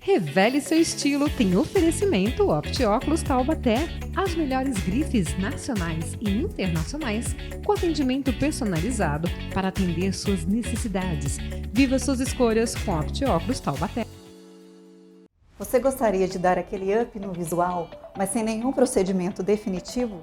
Revele seu estilo, tem oferecimento OptiÓculos Taubaté. As melhores grifes nacionais e internacionais com atendimento personalizado para atender suas necessidades. Viva suas escolhas com OptiÓculos Taubaté. Você gostaria de dar aquele up no visual, mas sem nenhum procedimento definitivo?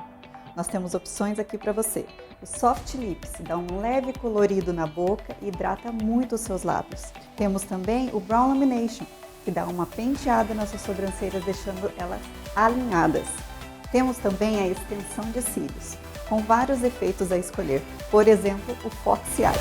Nós temos opções aqui para você. O Soft Lips dá um leve colorido na boca e hidrata muito os seus lábios. Temos também o Brow Lamination, que dá uma penteada nas suas sobrancelhas, deixando elas alinhadas. Temos também a extensão de cílios, com vários efeitos a escolher. Por exemplo, o Foxy Eyes.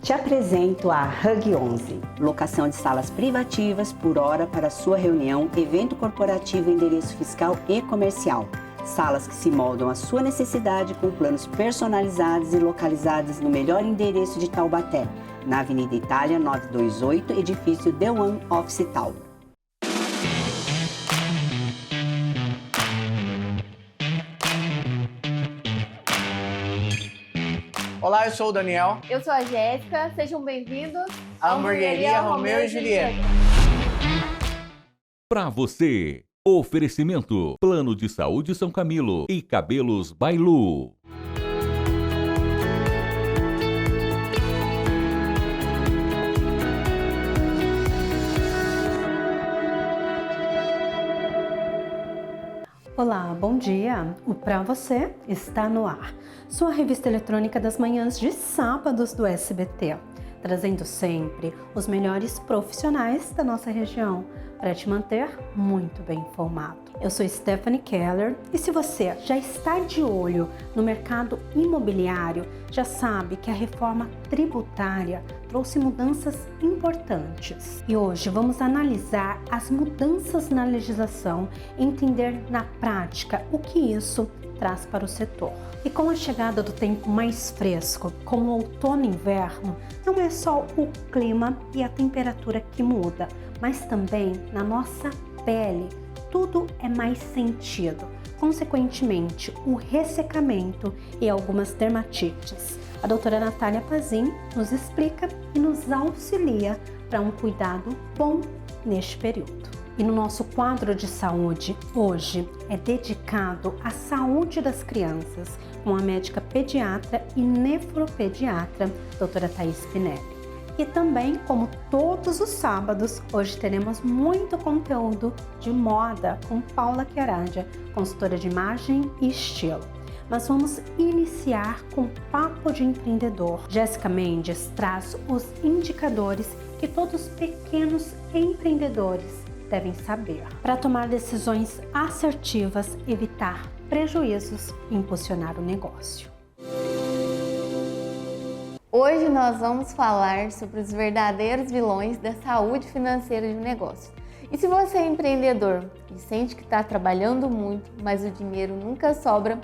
Te apresento a Hug 11, locação de salas privativas por hora para sua reunião, evento corporativo, endereço fiscal e comercial. Salas que se moldam à sua necessidade com planos personalizados e localizadas no melhor endereço de Taubaté, na Avenida Itália 928, edifício The One Office Tower. Olá, eu sou o Daniel. Eu sou a Jéssica, sejam bem-vindos à Hamburgueria Romeu e Julieta. Para você, oferecimento Plano de Saúde São Camilo e Cabelos Bailu. Olá, bom dia! O Pra Você está no ar. Sua revista eletrônica das manhãs de sábados do SBT, trazendo sempre os melhores profissionais da nossa região para te manter muito bem informado. Eu sou Stephanie Keller e se você já está de olho no mercado imobiliário, já sabe que a reforma tributária trouxe mudanças importantes. E hoje vamos analisar as mudanças na legislação e entender na prática o que isso traz para o setor. E com a chegada do tempo mais fresco, com o outono e inverno, não é só o clima e a temperatura que muda, mas também na nossa pele, tudo é mais sentido. Consequentemente, o ressecamento e algumas dermatites. A doutora Natália Pazin nos explica e nos auxilia para um cuidado bom neste período. E no nosso quadro de saúde, hoje é dedicado à saúde das crianças, com a médica pediatra e nefropediatra, doutora Thaís Pinelli. E também, como todos os sábados, hoje teremos muito conteúdo de moda com Paula Chiaradia, consultora de imagem e estilo. Mas vamos iniciar com Papo de Empreendedor. Jéssica Mendes traz os indicadores que todos os pequenos empreendedores devem saber para tomar decisões assertivas, evitar prejuízos e impulsionar o negócio. Hoje nós vamos falar sobre os verdadeiros vilões da saúde financeira de um negócio. E se você é empreendedor e sente que está trabalhando muito, mas o dinheiro nunca sobra,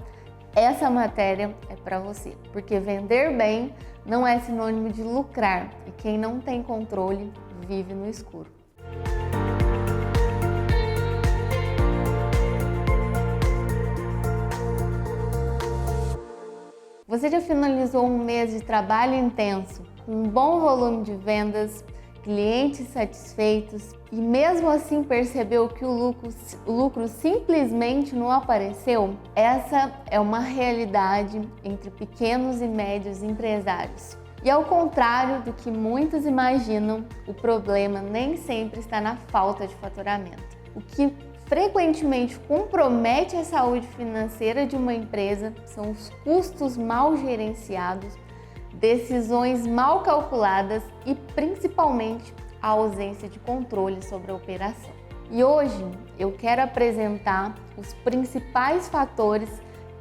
essa matéria é para você, porque vender bem não é sinônimo de lucrar e quem não tem controle vive no escuro. Você já finalizou um mês de trabalho intenso, com um bom volume de vendas, clientes satisfeitos e mesmo assim percebeu que o lucro simplesmente não apareceu? Essa é uma realidade entre pequenos e médios empresários. E ao contrário do que muitos imaginam, o problema nem sempre está na falta de faturamento. O que frequentemente compromete a saúde financeira de uma empresa são os custos mal gerenciados, decisões mal calculadas e principalmente a ausência de controle sobre a operação. E hoje eu quero apresentar os principais fatores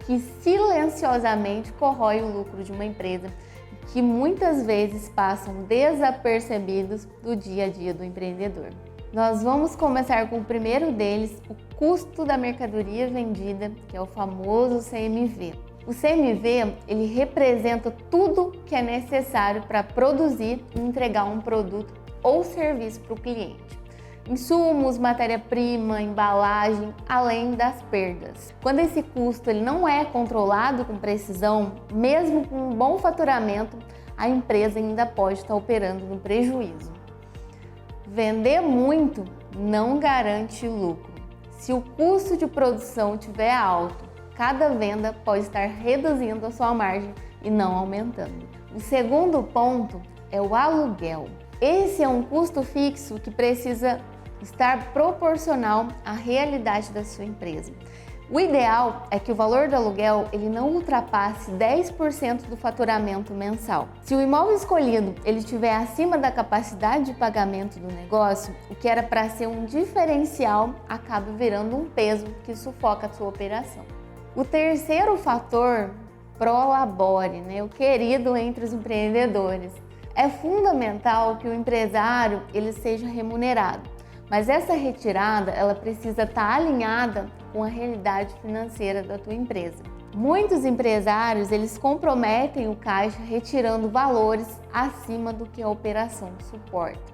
que silenciosamente corroem o lucro de uma empresa e que muitas vezes passam desapercebidos do dia a dia do empreendedor. Nós vamos começar com o primeiro deles, o custo da mercadoria vendida, que é o famoso CMV. O CMV, ele representa tudo que é necessário para produzir e entregar um produto ou serviço para o cliente. Insumos, matéria-prima, embalagem, além das perdas. Quando esse custo ele não é controlado com precisão, mesmo com um bom faturamento, a empresa ainda pode estar operando no prejuízo. Vender muito não garante lucro. Se o custo de produção estiver alto, cada venda pode estar reduzindo a sua margem e não aumentando. O segundo ponto é o aluguel. Esse é um custo fixo que precisa estar proporcional à realidade da sua empresa. O ideal é que o valor do aluguel ele não ultrapasse 10% do faturamento mensal. Se o imóvel escolhido ele estiver acima da capacidade de pagamento do negócio, o que era para ser um diferencial acaba virando um peso que sufoca a sua operação. O terceiro fator, prolabore, o querido entre os empreendedores. É fundamental que o empresário ele seja remunerado, mas essa retirada ela precisa estar alinhada com a realidade financeira da tua empresa. Muitos empresários eles comprometem o caixa retirando valores acima do que a operação suporta,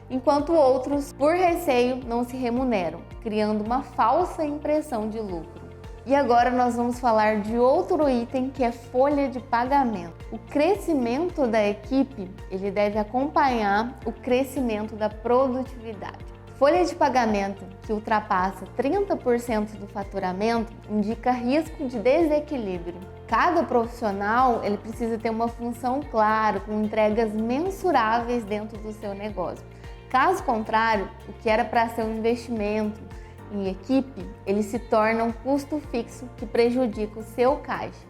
enquanto outros, por receio, não se remuneram, criando uma falsa impressão de lucro. E agora nós vamos falar de outro item que é folha de pagamento. O crescimento da equipe ele deve acompanhar o crescimento da produtividade. Folha de pagamento que ultrapassa 30% do faturamento indica risco de desequilíbrio. Cada profissional ele precisa ter uma função clara, com entregas mensuráveis dentro do seu negócio. Caso contrário, o que era para ser um investimento em equipe, ele se torna um custo fixo que prejudica o seu caixa.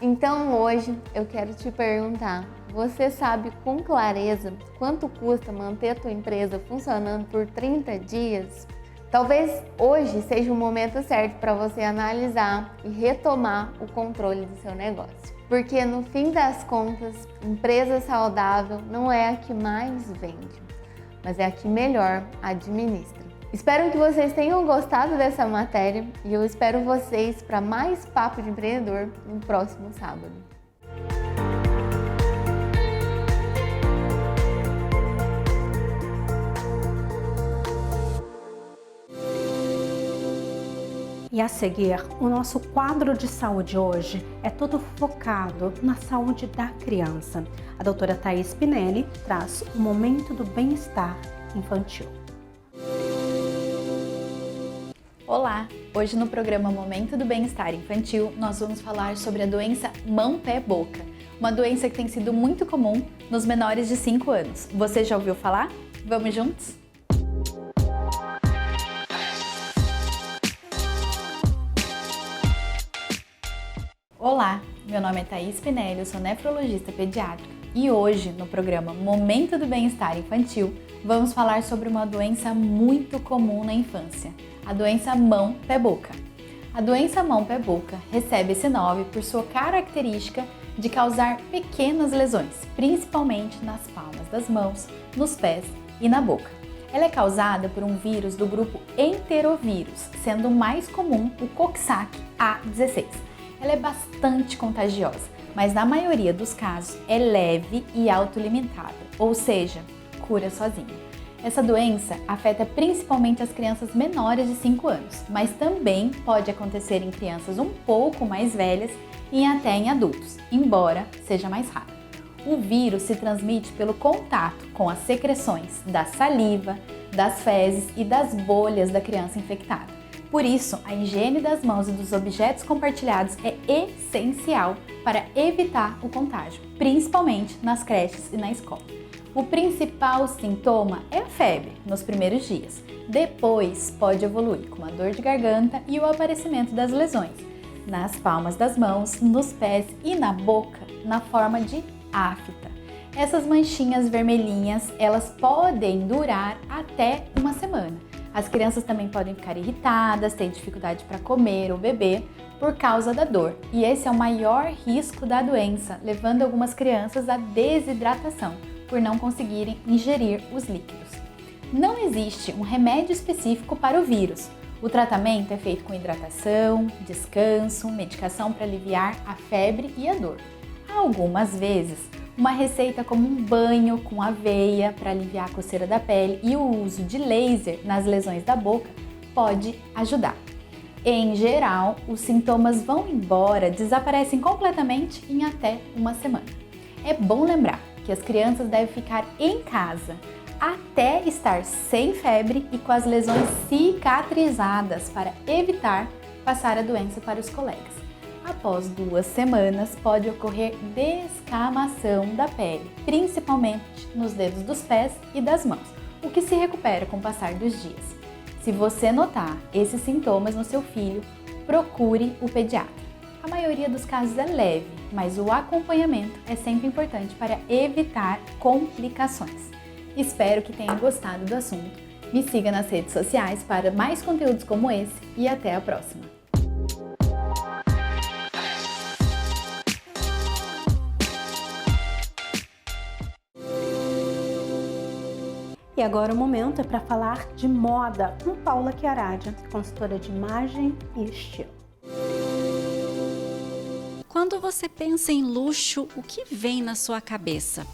Então hoje eu quero te perguntar, você sabe com clareza quanto custa manter a tua empresa funcionando por 30 dias? Talvez hoje seja o momento certo para você analisar e retomar o controle do seu negócio. Porque no fim das contas, empresa saudável não é a que mais vende, mas é a que melhor administra. Espero que vocês tenham gostado dessa matéria e eu espero vocês para mais Papo de Empreendedor no próximo sábado. E a seguir, o nosso quadro de saúde hoje é todo focado na saúde da criança. A doutora Thaís Spinelli traz o momento do bem-estar infantil. Olá! Hoje no programa Momento do Bem-Estar Infantil, nós vamos falar sobre a doença mão-pé-boca, uma doença que tem sido muito comum nos menores de 5 anos. Você já ouviu falar? Vamos juntos? Olá, meu nome é Thaís Spinelli, eu sou nefrologista pediátrica e hoje no programa Momento do Bem-Estar Infantil vamos falar sobre uma doença muito comum na infância, a doença mão-pé-boca. A doença mão-pé-boca recebe esse nome por sua característica de causar pequenas lesões, principalmente nas palmas das mãos, nos pés e na boca. Ela é causada por um vírus do grupo enterovírus, sendo o mais comum o Coxsackie-A16. Ela é bastante contagiosa, mas na maioria dos casos é leve e autolimitada, ou seja, cura sozinha. Essa doença afeta principalmente as crianças menores de 5 anos, mas também pode acontecer em crianças um pouco mais velhas e até em adultos, embora seja mais raro. O vírus se transmite pelo contato com as secreções da saliva, das fezes e das bolhas da criança infectada. Por isso, a higiene das mãos e dos objetos compartilhados é essencial para evitar o contágio, principalmente nas creches e na escola. O principal sintoma é a febre nos primeiros dias. Depois pode evoluir com a dor de garganta e o aparecimento das lesões nas palmas das mãos, nos pés e na boca, na forma de afta. Essas manchinhas vermelhinhas, elas podem durar até uma semana. As crianças também podem ficar irritadas, ter dificuldade para comer ou beber por causa da dor. E esse é o maior risco da doença, levando algumas crianças à desidratação, por não conseguirem ingerir os líquidos. Não existe um remédio específico para o vírus. O tratamento é feito com hidratação, descanso, medicação para aliviar a febre e a dor. Algumas vezes, uma receita como um banho com aveia para aliviar a coceira da pele e o uso de laser nas lesões da boca pode ajudar. Em geral, os sintomas vão embora, desaparecem completamente em até uma semana. É bom lembrar que as crianças devem ficar em casa até estar sem febre e com as lesões cicatrizadas para evitar passar a doença para os colegas. Após 2 semanas, pode ocorrer descamação da pele, principalmente nos dedos dos pés e das mãos, o que se recupera com o passar dos dias. Se você notar esses sintomas no seu filho, procure o pediatra. A maioria dos casos é leve, mas o acompanhamento é sempre importante para evitar complicações. Espero que tenha gostado do assunto. Me siga nas redes sociais para mais conteúdos como esse e até a próxima! E agora o momento é para falar de moda com Paula Chiaradia, consultora de imagem e estilo. Quando você pensa em luxo, o que vem na sua cabeça?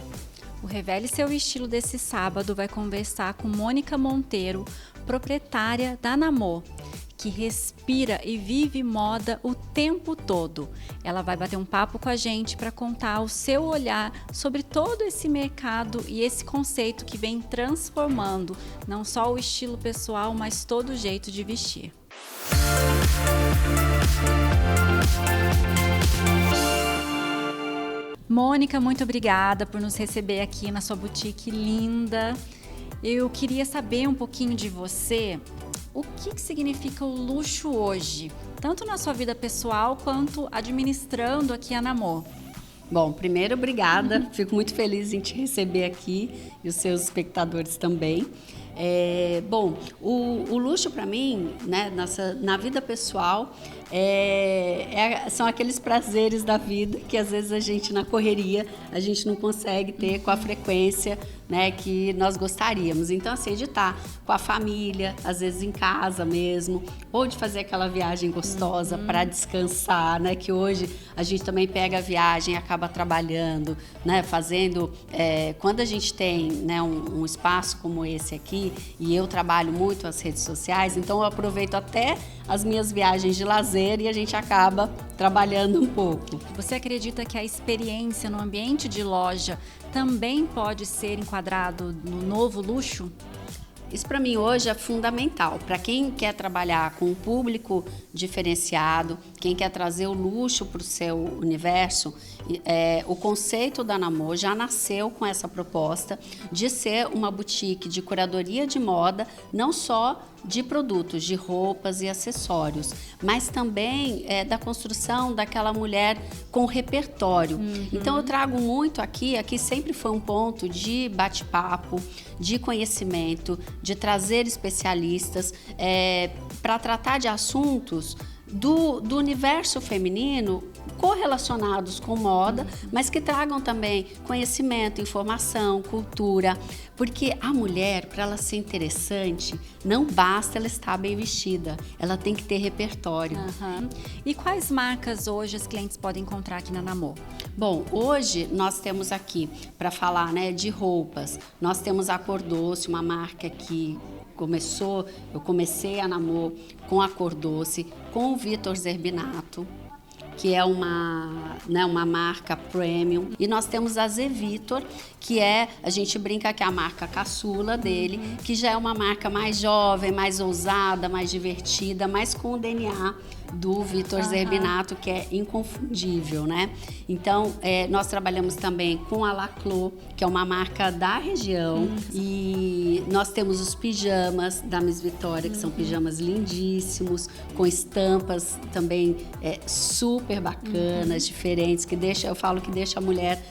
O Revele Seu Estilo desse sábado vai conversar com Mônica Monteiro, proprietária da Namor, que respira e vive moda o tempo todo. Ela vai bater um papo com a gente para contar o seu olhar sobre todo esse mercado e esse conceito que vem transformando não só o estilo pessoal, mas todo o jeito de vestir. Mônica, muito obrigada por nos receber aqui na sua boutique linda. Eu queria saber um pouquinho de você. O que significa o luxo hoje, tanto na sua vida pessoal quanto administrando aqui a Namor? Bom, primeiro, obrigada. Fico muito feliz em te receber aqui e os seus espectadores também. O luxo para mim, né, na vida pessoal, são aqueles prazeres da vida que às vezes a gente na correria a gente não consegue ter com a frequência, né, que nós gostaríamos. Então, assim, de estar com a família, às vezes em casa mesmo, ou de fazer aquela viagem gostosa para descansar, né, que hoje a gente também pega a viagem e acaba trabalhando, né, fazendo. Quando a gente tem, né, um espaço como esse aqui, e eu trabalho muito as redes sociais, então eu aproveito até as minhas viagens de lazer e a gente acaba trabalhando um pouco. Você acredita que a experiência no ambiente de loja também pode ser enquadrado no novo luxo? Isso para mim hoje é fundamental. Para quem quer trabalhar com um público diferenciado, quem quer trazer o luxo para o seu universo, o conceito da Namor já nasceu com essa proposta de ser uma boutique de curadoria de moda, não só de produtos, de roupas e acessórios, mas também da construção daquela mulher com repertório. Então eu trago muito aqui sempre foi um ponto de bate-papo, de conhecimento, de trazer especialistas para tratar de assuntos do universo feminino correlacionados com moda, mas que tragam também conhecimento, informação, cultura, porque a mulher, para ela ser interessante, não basta ela estar bem vestida, ela tem que ter repertório. E quais marcas hoje os clientes podem encontrar aqui na Namor? Bom, hoje nós temos aqui, para falar, né, de roupas, nós temos a Cor Doce, uma marca que eu comecei a Namor com a Cor Doce, com o Vitor Zerbinato, que é uma marca premium. E nós temos a Zé Vitor, que a gente brinca que é a marca caçula dele, que já é uma marca mais jovem, mais ousada, mais divertida, mas com o DNA do Vitor Zerbinato, que é inconfundível, né? Então, nós trabalhamos também com a Laclos, que é uma marca da região, e nós temos os pijamas da Miss Vitória, que são pijamas lindíssimos, com estampas também super bacanas, diferentes, eu falo que deixa a mulher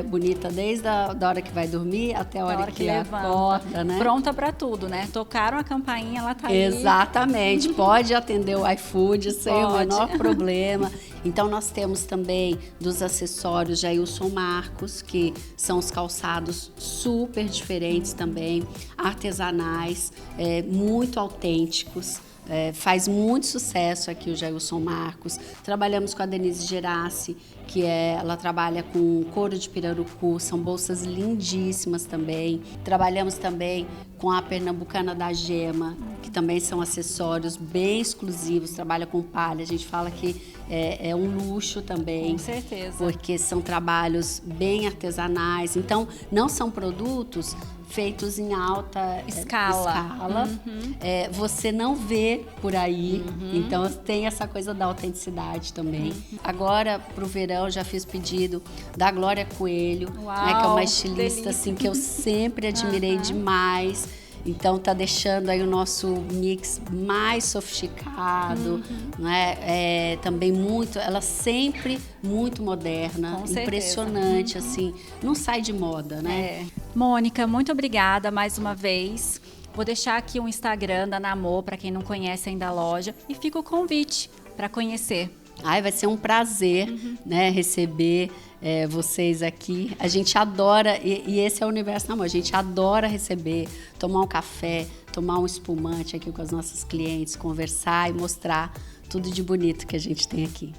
bonita desde a hora que vai dormir até a hora que acorda, né? Pronta para tudo, né? Tocaram a campainha, ela tá ali. Exatamente, pode atender o iFood sem o menor problema. Então nós temos também dos acessórios Jailson Marcos, que são os calçados super diferentes também, artesanais, muito autênticos, Faz muito sucesso aqui o Jailson Marcos. Trabalhamos com a Denise Gerassi, ela trabalha com couro de pirarucu, são bolsas lindíssimas também. Trabalhamos também com a Pernambucana da Gema, que também são acessórios bem exclusivos, trabalha com palha. A gente fala que é um luxo também. Com certeza. Porque são trabalhos bem artesanais. Então, não são produtos feitos em alta escala. Você não vê por aí, então tem essa coisa da autenticidade também. Agora, pro verão, já fiz pedido da Glória Coelho, né, que é uma estilista assim, que eu sempre admirei demais. Então tá deixando aí o nosso mix mais sofisticado, né? Também ela sempre muito moderna, impressionante, assim, não sai de moda, né? Mônica, muito obrigada mais uma vez. Vou deixar aqui o Instagram da Namô para quem não conhece ainda a loja e fica o convite para conhecer. Vai ser um prazer, né, receber vocês aqui. A gente adora, e esse é o Universo Namô, a gente adora receber, tomar um café, tomar um espumante aqui com as nossas clientes, conversar e mostrar tudo de bonito que a gente tem aqui.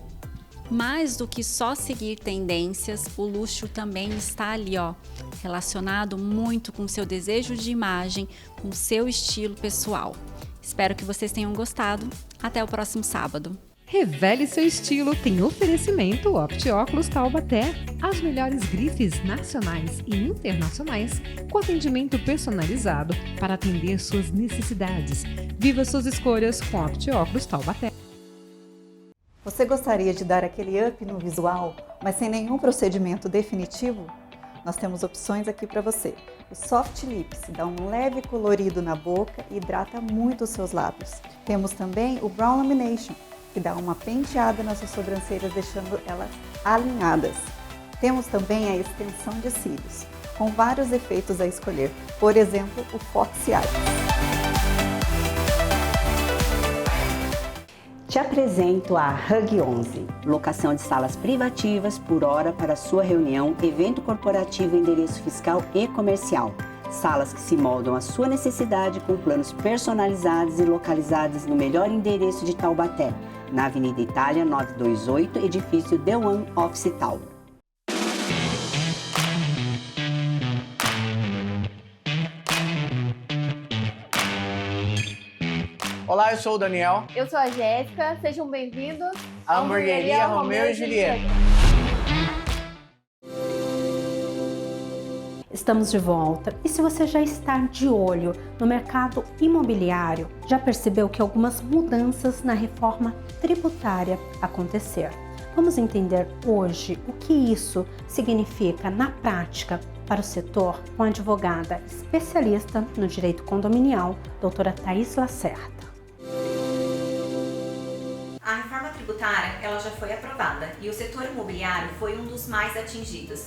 Mais do que só seguir tendências, o luxo também está ali, relacionado muito com o seu desejo de imagem, com o seu estilo pessoal. Espero que vocês tenham gostado. Até o próximo sábado. Revele seu estilo, tem oferecimento OptiÓculos Taubaté. As melhores grifes nacionais e internacionais com atendimento personalizado para atender suas necessidades. Viva suas escolhas com OptiÓculos Taubaté. Você gostaria de dar aquele up no visual, mas sem nenhum procedimento definitivo? Nós temos opções aqui para você. O Soft Lips dá um leve colorido na boca e hidrata muito os seus lábios. Temos também o Brow Lamination, que dá uma penteada nas suas sobrancelhas, deixando elas alinhadas. Temos também a extensão de cílios, com vários efeitos a escolher. Por exemplo, o Foxy Eyes. Te apresento a Hug 11, locação de salas privativas por hora para sua reunião, evento corporativo, endereço fiscal e comercial. Salas que se moldam à sua necessidade com planos personalizados e localizados no melhor endereço de Taubaté, na Avenida Itália 928, edifício The One Office Tower. Olá, eu sou o Daniel. Eu sou a Jéssica, sejam bem-vindos à Hamburgueria Romeu e Julieta. Estamos de volta e se você já está de olho no mercado imobiliário, já percebeu que algumas mudanças na reforma tributária aconteceram. Vamos entender hoje o que isso significa na prática para o setor com a advogada especialista no direito condominial, doutora Thaís Lacerda. A reforma tributária ela já foi aprovada e o setor imobiliário foi um dos mais atingidos.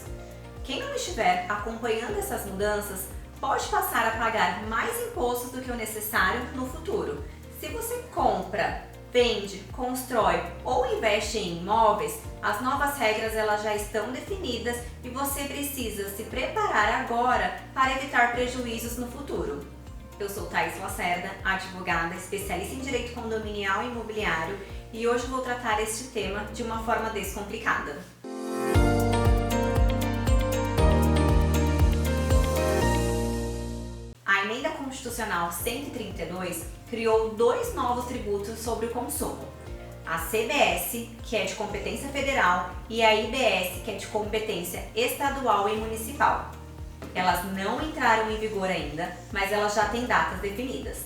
Quem não estiver acompanhando essas mudanças pode passar a pagar mais impostos do que o necessário no futuro. Se você compra, vende, constrói ou investe em imóveis, as novas regras elas já estão definidas e você precisa se preparar agora para evitar prejuízos no futuro. Eu sou Thaís Lacerda, advogada especialista em direito condominial e imobiliário, e hoje vou tratar este tema de uma forma descomplicada. A Emenda Constitucional 132 criou 2 novos tributos sobre o consumo. A CBS, que é de competência federal, e a IBS, que é de competência estadual e municipal. Elas não entraram em vigor ainda, mas elas já têm datas definidas.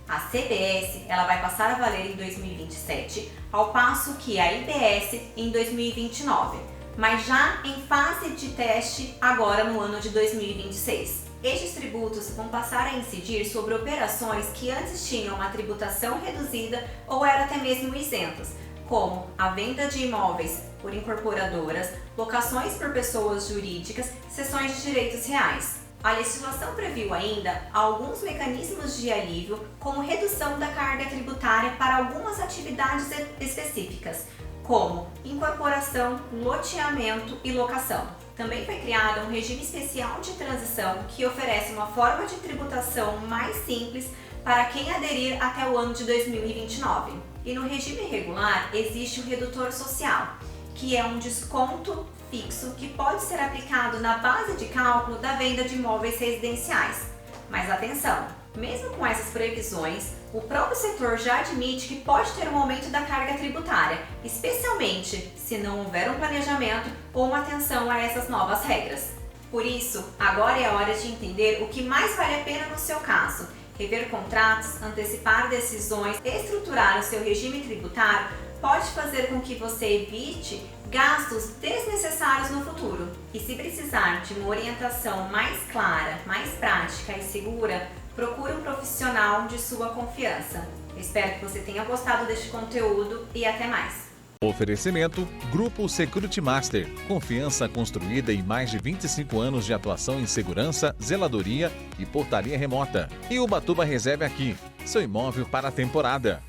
A CBS ela vai passar a valer em 2027, ao passo que a IBS em 2029, mas já em fase de teste agora no ano de 2026. Estes tributos vão passar a incidir sobre operações que antes tinham uma tributação reduzida ou eram até mesmo isentas, como a venda de imóveis por incorporadoras, locações por pessoas jurídicas, cessões de direitos reais. A legislação previu ainda alguns mecanismos de alívio, como redução da carga tributária para algumas atividades específicas, como incorporação, loteamento e locação. Também foi criado um regime especial de transição que oferece uma forma de tributação mais simples para quem aderir até o ano de 2029. E no regime regular existe o redutor social, que é um desconto fixo que pode ser aplicado na base de cálculo da venda de imóveis residenciais. Mas atenção, mesmo com essas previsões, o próprio setor já admite que pode ter um aumento da carga tributária, especialmente se não houver um planejamento ou uma atenção a essas novas regras. Por isso, agora é a hora de entender o que mais vale a pena no seu caso. Rever contratos, antecipar decisões, estruturar o seu regime tributário pode fazer com que você evite gastos desnecessários no futuro. E se precisar de uma orientação mais clara, mais prática e segura, procure um profissional de sua confiança. Espero que você tenha gostado deste conteúdo e até mais. Oferecimento Grupo Security Master. Confiança construída em mais de 25 anos de atuação em segurança, zeladoria e portaria remota. E Ubatuba Reserve Aqui, seu imóvel para a temporada.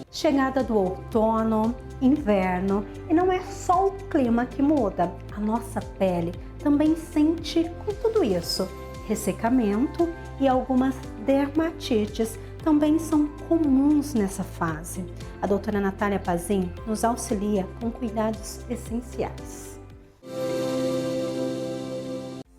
Chegada do outono, inverno, e não é só o clima que muda, a nossa pele também sente com tudo isso. Ressecamento e algumas dermatites também são comuns nessa fase. A doutora Natália Pazin nos auxilia com cuidados essenciais.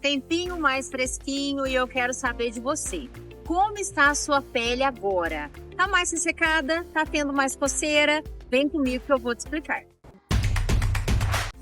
Tempinho mais fresquinho e eu quero saber de você. Como está a sua pele agora? Tá mais ressecada? Tá tendo mais coceira? Vem comigo que eu vou te explicar.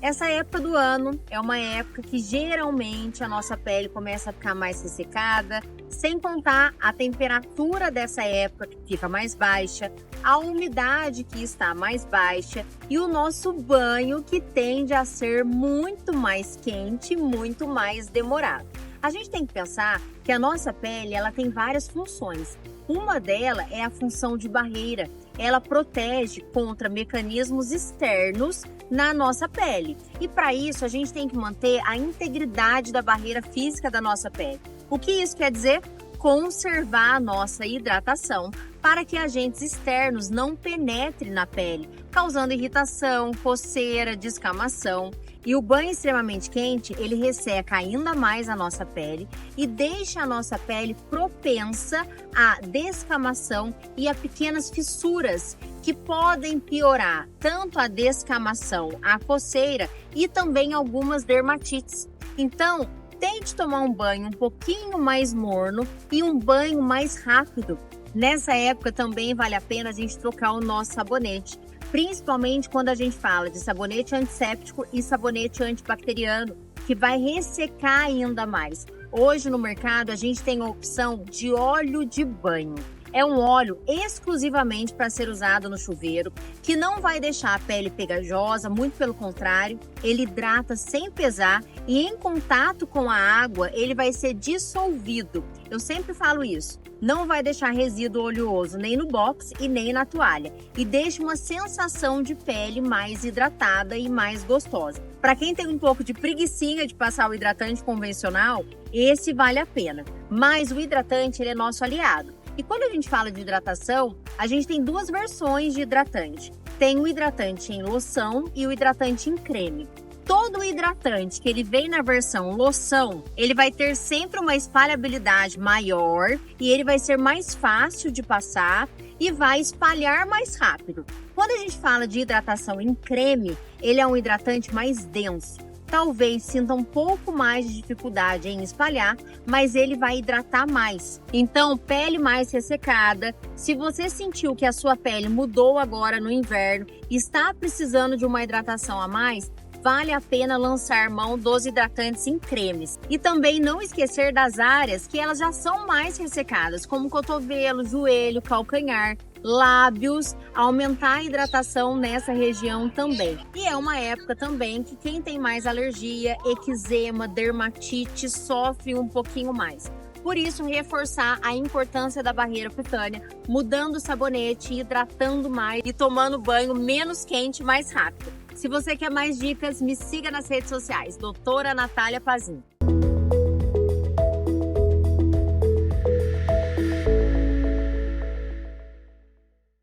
Essa época do ano é uma época que geralmente a nossa pele começa a ficar mais ressecada, sem contar a temperatura dessa época que fica mais baixa, a umidade que está mais baixa e o nosso banho que tende a ser muito mais quente, muito mais demorado. A gente tem que pensar que a nossa pele ela tem várias funções. Uma delas é a função de barreira. Ela protege contra mecanismos externos na nossa pele. E para isso a gente tem que manter a integridade da barreira física da nossa pele. O que isso quer dizer? Conservar a nossa hidratação para que agentes externos não penetrem na pele, causando irritação, coceira, descamação. E o banho extremamente quente, ele resseca ainda mais a nossa pele e deixa a nossa pele propensa à descamação e a pequenas fissuras que podem piorar tanto a descamação, a coceira e também algumas dermatites. Então, tente tomar um banho um pouquinho mais morno e um banho mais rápido. Nessa época também vale a pena a gente trocar o nosso sabonete. Principalmente quando a gente fala de sabonete antisséptico e sabonete antibacteriano, que vai ressecar ainda mais. Hoje no mercado a gente tem a opção de óleo de banho. É um óleo exclusivamente para ser usado no chuveiro, que não vai deixar a pele pegajosa, muito pelo contrário, ele hidrata sem pesar e em contato com a água ele vai ser dissolvido. Eu sempre falo isso, não vai deixar resíduo oleoso nem no box e nem na toalha e deixa uma sensação de pele mais hidratada e mais gostosa. Para quem tem um pouco de preguicinha de passar o hidratante convencional, esse vale a pena, mas o hidratante ele é nosso aliado. E quando a gente fala de hidratação, a gente tem duas versões de hidratante. Tem o hidratante em loção e o hidratante em creme. Todo hidratante que ele vem na versão loção, ele vai ter sempre uma espalhabilidade maior e ele vai ser mais fácil de passar e vai espalhar mais rápido. Quando a gente fala de hidratação em creme, ele é um hidratante mais denso. Talvez sinta um pouco mais de dificuldade em espalhar, mas ele vai hidratar mais. Então, pele mais ressecada, se você sentiu que a sua pele mudou agora no inverno e está precisando de uma hidratação a mais, vale a pena lançar mão dos hidratantes em cremes. E também não esquecer das áreas que elas já são mais ressecadas, como cotovelo, joelho, calcanhar, lábios, aumentar a hidratação nessa região também. E é uma época também que quem tem mais alergia, eczema, dermatite, sofre um pouquinho mais. Por isso, reforçar a importância da barreira cutânea, mudando o sabonete, hidratando mais e tomando banho menos quente mais rápido. Se você quer mais dicas, me siga nas redes sociais, doutora Natália Pazin.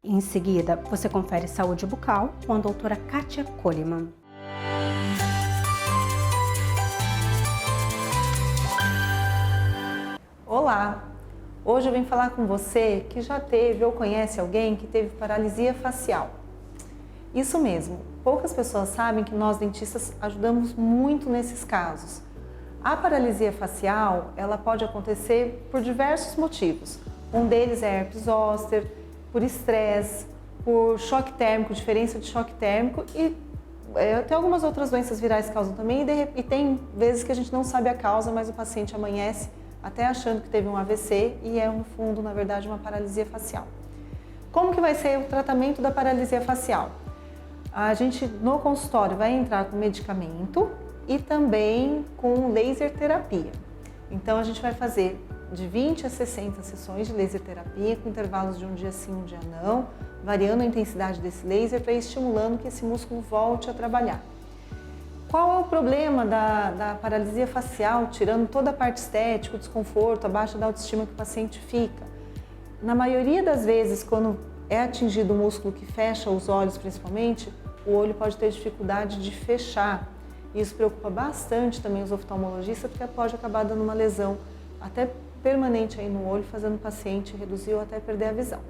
Em seguida, você confere saúde bucal com a doutora Kátia Kolimann. Olá! Hoje eu vim falar com você que já teve ou conhece alguém que teve paralisia facial. Isso mesmo, poucas pessoas sabem que nós dentistas ajudamos muito nesses casos. A paralisia facial, ela pode acontecer por diversos motivos. Um deles é herpes zoster, por estresse, por choque térmico, diferença de choque térmico e tem algumas outras doenças virais que causam também e tem vezes que a gente não sabe a causa, mas o paciente amanhece até achando que teve um AVC e é no fundo, na verdade, uma paralisia facial. Como que vai ser o tratamento da paralisia facial? A gente no consultório vai entrar com medicamento e também com laser terapia. Então a gente vai fazer de 20 a 60 sessões de laser terapia com intervalos de um dia sim, um dia não, variando a intensidade desse laser para ir estimulando que esse músculo volte a trabalhar. Qual é o problema da paralisia facial, tirando toda a parte estética, o desconforto, a baixa da autoestima que o paciente fica? Na maioria das vezes, quando é atingido o músculo que fecha os olhos principalmente, o olho pode ter dificuldade de fechar. Isso preocupa bastante também os oftalmologistas, porque pode acabar dando uma lesão até permanente aí no olho, fazendo o paciente reduzir ou até perder a visão.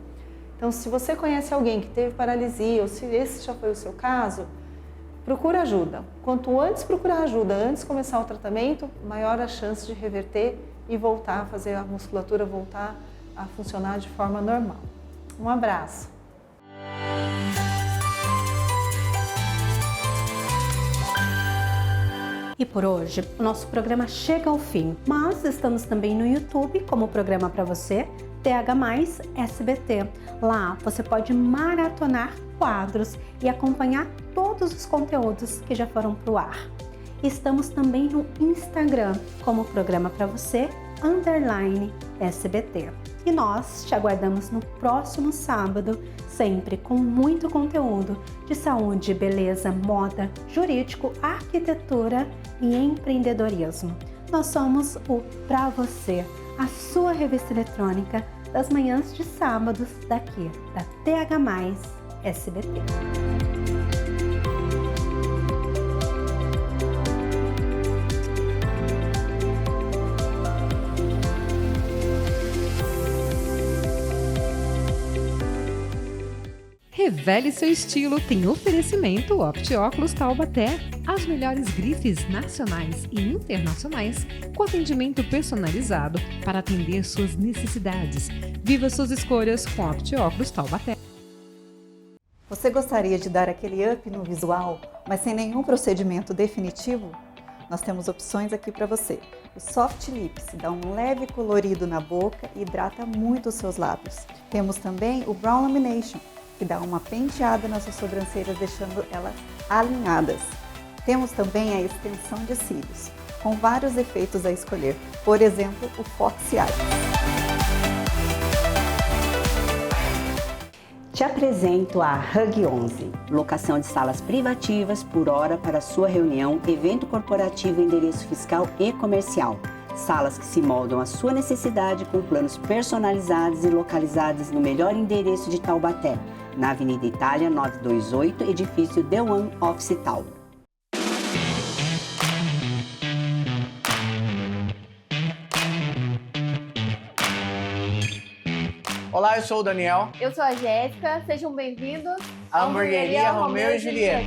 Então, se você conhece alguém que teve paralisia ou se esse já foi o seu caso, procura ajuda. Quanto antes procurar ajuda, antes de começar o tratamento, maior a chance de reverter e voltar a fazer a musculatura voltar a funcionar de forma normal. Um abraço! E por hoje, o nosso programa chega ao fim, mas estamos também no YouTube como programa para você, TH+ SBT. Lá você pode maratonar quadros e acompanhar todos os conteúdos que já foram para o ar. Estamos também no Instagram como programa para você, _SBT. E nós te aguardamos no próximo sábado, sempre com muito conteúdo de saúde, beleza, moda, jurídico, arquitetura e empreendedorismo. Nós somos o Pra Você, a sua revista eletrônica das manhãs de sábados daqui, da TH+ SBT. Revele seu estilo, tem oferecimento OptiÓculos Taubaté. As melhores grifes nacionais e internacionais com atendimento personalizado para atender suas necessidades. Viva suas escolhas com OptiÓculos Taubaté. Você gostaria de dar aquele up no visual, mas sem nenhum procedimento definitivo? Nós temos opções aqui para você. O Soft Lips dá um leve colorido na boca e hidrata muito os seus lábios. Temos também o Brow Lamination, que dá uma penteada nas suas sobrancelhas, deixando elas alinhadas. Temos também a extensão de cílios, com vários efeitos a escolher, por exemplo, o Foxy Eyes. Te apresento a Hug 11, locação de salas privativas por hora para sua reunião, evento corporativo, endereço fiscal e comercial. Salas que se moldam à sua necessidade com planos personalizados e localizadas no melhor endereço de Taubaté, na Avenida Itália 928, edifício The One Office Tal. Olá, eu sou o Daniel. Eu sou a Jéssica, sejam bem-vindos à Hamburgueria Romeu e Julieta.